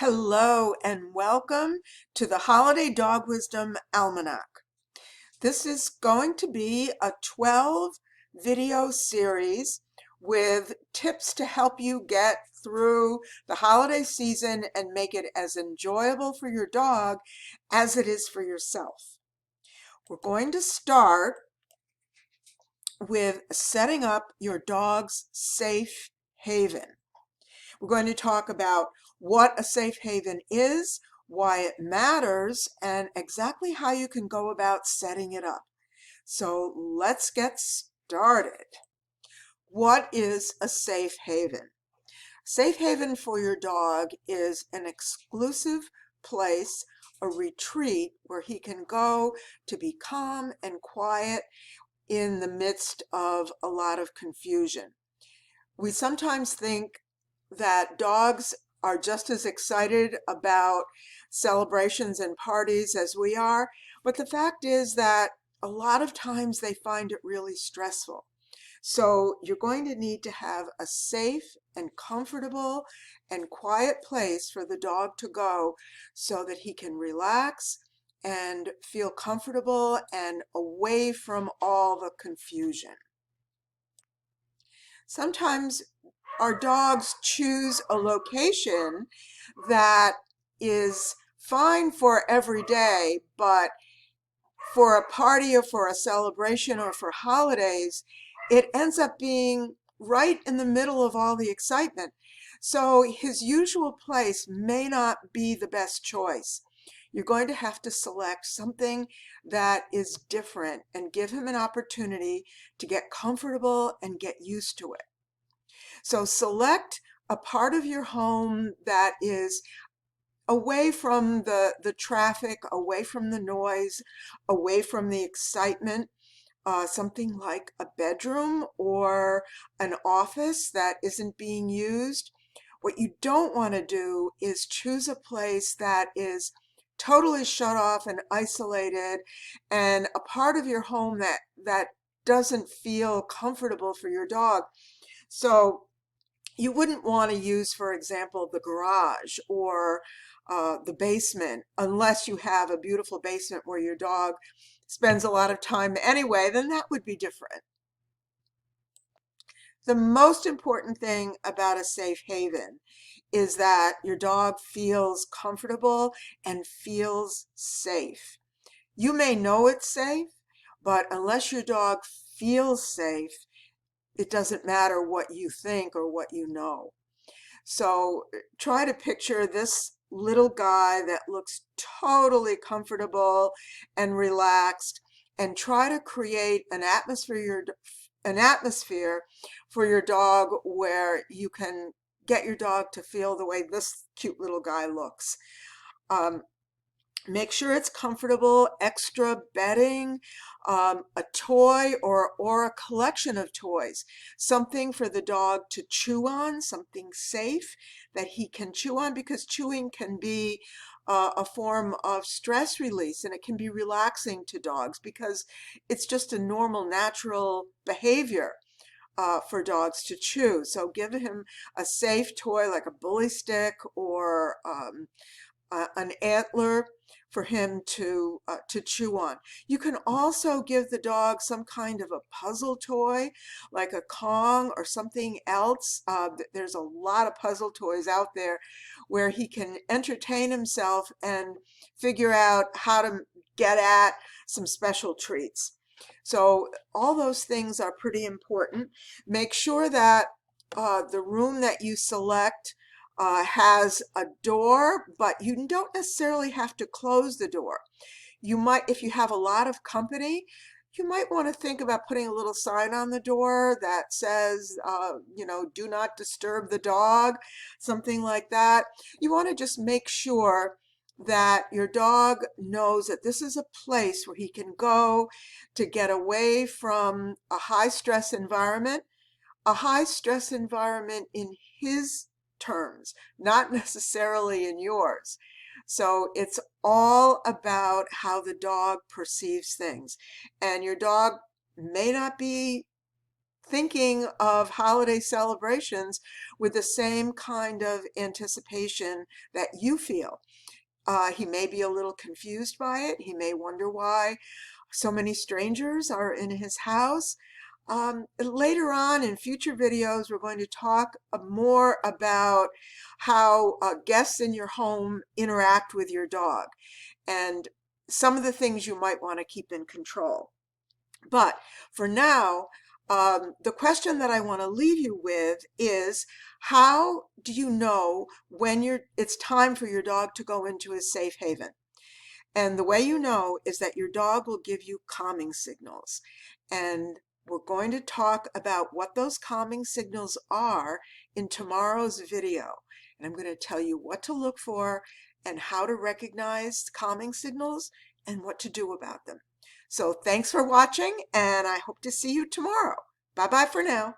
Hello and welcome to the Holiday Dog Wisdom Almanac. This is going to be a 12 video series with tips to help you get through the holiday season and make it as enjoyable for your dog as it is for yourself. We're going to start with setting up your dog's safe haven. We're going to talk about what a safe haven is, why it matters, and exactly how you can go about setting it up. So let's get started. What is a safe haven? Safe haven for your dog is an exclusive place, a retreat where he can go to be calm and quiet in the midst of a lot of confusion. We sometimes think that dogs are just as excited about celebrations and parties as we are, but the fact is that a lot of times they find it really stressful. So you're going to need to have a safe and comfortable and quiet place for the dog to go so that he can relax and feel comfortable and away from all the confusion. Sometimes our dogs choose a location that is fine for every day, but for a party or for a celebration or for holidays, it ends up being right in the middle of all the excitement. So his usual place may not be the best choice. You're going to have to select something that is different and give him an opportunity to get comfortable and get used to it. So select a part of your home that is away from the traffic, away from the noise, away from the excitement, something like a bedroom or an office that isn't being used. What you don't want to do is choose a place that is totally shut off and isolated and a part of your home that doesn't feel comfortable for your dog. So you wouldn't want to use, for example, the garage or the basement unless you have a beautiful basement where your dog spends a lot of time anyway, then that would be different. The most important thing about a safe haven is that your dog feels comfortable and feels safe. You may know it's safe, but unless your dog feels safe, it doesn't matter what you think or what you know. So try to picture this little guy that looks totally comfortable and relaxed, and try to create an atmosphere for your dog where you can get your dog to feel the way this cute little guy looks. Make sure it's comfortable, extra bedding, a toy or a collection of toys, something for the dog to chew on, something safe that he can chew on, because chewing can be a form of stress release, and it can be relaxing to dogs because it's just a normal, natural behavior for dogs to chew. So give him a safe toy like a bully stick or an antler for him to chew on. You can also give the dog some kind of a puzzle toy like a Kong or something else. There's a lot of puzzle toys out there where he can entertain himself and figure out how to get at some special treats. So all those things are pretty important. Make sure that the room that you select has a door, but you don't necessarily have to close the door. You might, if you have a lot of company, you might want to think about putting a little sign on the door that says, do not disturb the dog, something like that. You want to just make sure that your dog knows that this is a place where he can go to get away from a high stress environment in his terms, not necessarily in yours. So it's all about how the dog perceives things. And your dog may not be thinking of holiday celebrations with the same kind of anticipation that you feel. He may be a little confused by it. He may wonder why so many strangers are in his house. Later on in future videos, we're going to talk more about how guests in your home interact with your dog and some of the things you might want to keep in control. But for now, the question that I want to leave you with is, how do you know when it's time for your dog to go into a safe haven? And the way you know is that your dog will give you calming signals. And we're going to talk about what those calming signals are in tomorrow's video. And I'm going to tell you what to look for and how to recognize calming signals and what to do about them. So thanks for watching, and I hope to see you tomorrow. Bye-bye for now.